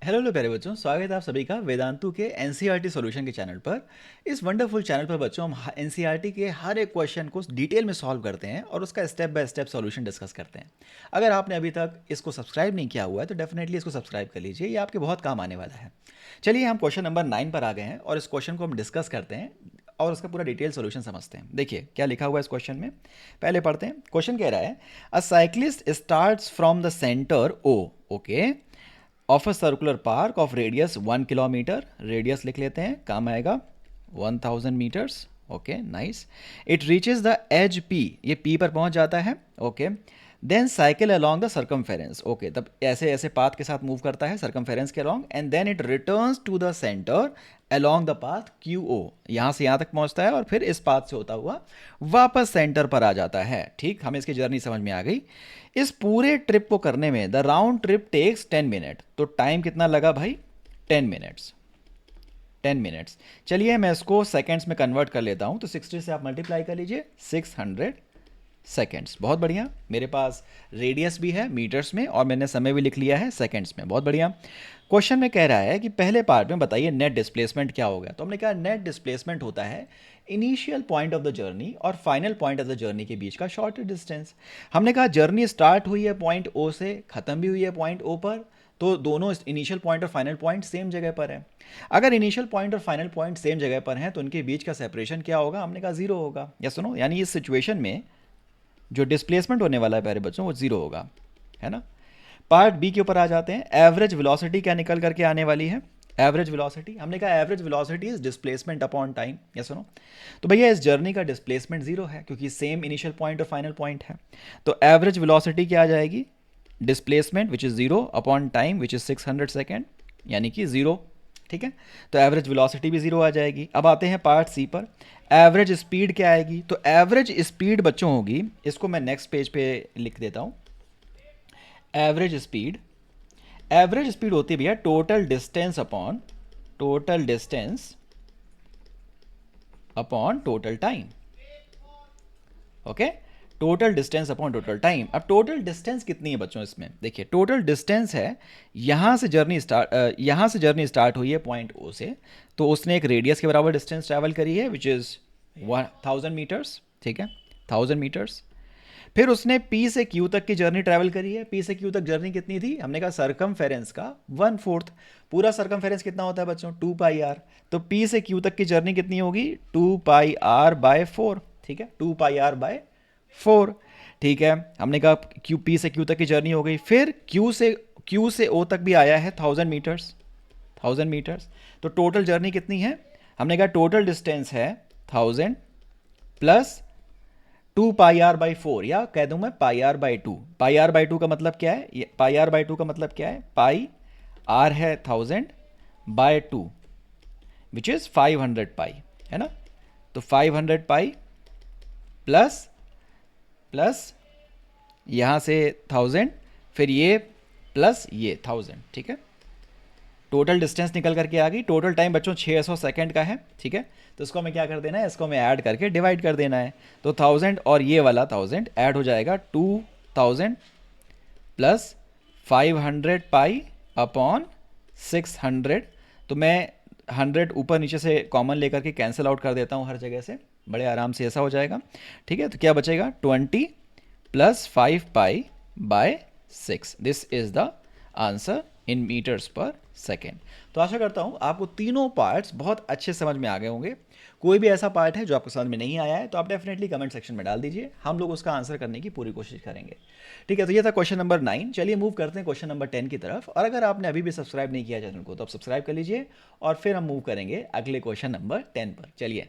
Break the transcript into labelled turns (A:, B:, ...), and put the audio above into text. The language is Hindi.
A: हेलो प्यारे बच्चों, स्वागत है आप सभी का वेदांतु के एनसीईआरटी सॉल्यूशन के चैनल पर। इस वंडरफुल चैनल पर बच्चों हम एनसीईआरटी के हर एक क्वेश्चन को डिटेल में सॉल्व करते हैं और उसका step by step solution discuss करते हैं। अगर आपने अभी तक इसको सब्सक्राइब नहीं किया हुआ है तो डेफिनेटली इसको सब्सक्राइब कर लीजिए, ये आपके बहुत काम आने वाला है। चलिए हम क्वेश्चन नंबर 9 पर आ गए हैं और इस क्वेश्चन को हम डिस्कस करते हैं और उसका पूरा डिटेल सॉल्यूशन समझते हैं। देखिए क्या लिखा हुआ है इस क्वेश्चन में, पहले पढ़ते हैं। क्वेश्चन कह रहा है a cyclist starts from the centre O, okay, of a circular park of radius 1 kilometre. Radius लिख लेते हैं, काम आएगा 1000 metres. Okay nice. It reaches the edge P, ये पी पर पहुंच जाता है। Okay, then cycle along the circumference. Okay, तब ऐसे ऐसे पाथ के साथ मूव करता है सर्कमफेरेंस के along, and then it returns to the centre along the path Q O. यहाँ से यहाँ तक पहुँचता है और फिर इस पाथ से होता हुआ वापस सेंटर पर आ जाता है। ठीक, हमें इसकी जर्नी समझ में आ गई। इस पूरे ट्रिप को करने में the round trip takes 10 minute. तो टाइम कितना लगा भाई? 10 मिनट्स। 10 मिनट्स। चलिए मैं इसको सेकेंड्स में कन्वर्ट कर लेता हूँ। तो 60 से आप मल्टीप्लाई कर लीजिए, 600 सेकेंड्स। बहुत बढ़िया, मेरे पास रेडियस भी है मीटर्स में और मैंने समय भी लिख लिया है सेकेंड्स में। बहुत बढ़िया। क्वेश्चन में कह रहा है कि पहले पार्ट में बताइए नेट डिस्प्लेसमेंट क्या होगा। तो हमने कहा नेट डिस्प्लेसमेंट होता है initial point of the journey और final point of the journey के बीच का शॉर्ट डिस्टेंस। हमने कहा जर्नी स्टार्ट हुई है पॉइंट ओ से, खत्म भी हुई है पॉइंट ओ पर, तो दोनों इनिशियल पॉइंट और फाइनल पॉइंट सेम जगह पर है। अगर इनिशियल पॉइंट और फाइनल पॉइंट सेम जगह पर हैं तो उनके बीच का सेपरेशन क्या होगा? हमने कहा जीरो होगा। या सुनो, यानी इस सिचुएशन में जो डिस्प्लेसमेंट होने वाला है प्यारे बच्चों वो जीरो होगा, है ना। पार्ट बी के ऊपर आ जाते हैं। एवरेज वेलोसिटी क्या निकल करके आने वाली है? एवरेज वेलोसिटी, हमने कहा average velocity is displacement upon time. या सुनो, तो भैया इस जर्नी का डिस्प्लेसमेंट जीरो है क्योंकि सेम इनिशियल पॉइंट और फाइनल पॉइंट है। तो एवरेज वेलोसिटी क्या आ जाएगी? Displacement which is zero upon time which is 600 second, यानी कि जीरो। ठीक है, तो एवरेज वेलोसिटी भी जीरो आ जाएगी। अब आते हैं पार्ट सी पर। एवरेज स्पीड क्या आएगी? तो एवरेज स्पीड बच्चों होगी, इसको मैं नेक्स्ट पेज पे लिख देता हूं। एवरेज स्पीड, एवरेज स्पीड होती है भैया total distance upon total time. Okay, total distance upon total time. अब टोटल डिस्टेंस कितनी है बच्चों इसमें? देखिए टोटल डिस्टेंस है, यहाँ से जर्नी स्टार्ट हुई है पॉइंट ओ से, तो उसने एक रेडियस के बराबर डिस्टेंस ट्रैवल करी है विच इज़ 1000 मीटर्स। ठीक है, 1000 मीटर्स। फिर उसने पी से क्यू तक की जर्नी ट्रैवल करी है। पी से क्यू तक जर्नी कितनी थी? हमने कहा सरकमफेरेंस का 1/4। पूरा सरकमफेरेंस कितना होता है बच्चों? 2πr। तो पी से क्यू तक की जर्नी कितनी होगी? 2πr/4। ठीक है, 2πr/4। ठीक है, हमने कहा क्यू पी से क्यू तक की जर्नी हो गई। फिर क्यू से ओ तक भी आया है 1000 मीटर्स। 1000 मीटर्स, तो टोटल जर्नी कितनी है? हमने कहा टोटल डिस्टेंस है 1000 प्लस 2πr/4, या कह दूं मैं πr/2। πr/2 का मतलब क्या है? πr/2 का मतलब क्या है? पाई आर है 1000/2 विच इज 500 पाई, है ना। तो 500 पाई प्लस यहां से 1000, फिर ये प्लस ये 1000। ठीक है, टोटल डिस्टेंस निकल करके आ गई। टोटल टाइम बच्चों 600 सेकंड का है। ठीक है, तो इसको हमें क्या कर देना है? इसको हमें ऐड करके डिवाइड कर देना है। तो 1000 और ये वाला 1000 ऐड हो जाएगा, 2000 प्लस 500 पाई अपॉन 600। तो मैं 100 ऊपर नीचे से कॉमन लेकर के कैंसिल आउट कर देता हूँ हर जगह से, बड़े आराम से ऐसा हो जाएगा। ठीक है, तो क्या बचेगा? 20 plus 5π/6। This is the answer in metres per second. तो आशा करता हूँ आपको तीनों पार्ट्स बहुत अच्छे समझ में आ गए होंगे। कोई भी ऐसा पार्ट है जो आपको समझ में नहीं आया है तो आप डेफिनेटली कमेंट सेक्शन में डाल दीजिए, हम लोग उसका आंसर करने की पूरी कोशिश करेंगे। ठीक है, तो ये था क्वेश्चन नंबर 9। चलिए मूव करते हैं क्वेश्चन नंबर 10 की तरफ। और अगर आपने अभी भी सब्सक्राइब नहीं किया चैनल को तो आप सब्सक्राइब कर लीजिए और फिर हम मूव करेंगे अगले क्वेश्चन नंबर 10 पर। चलिए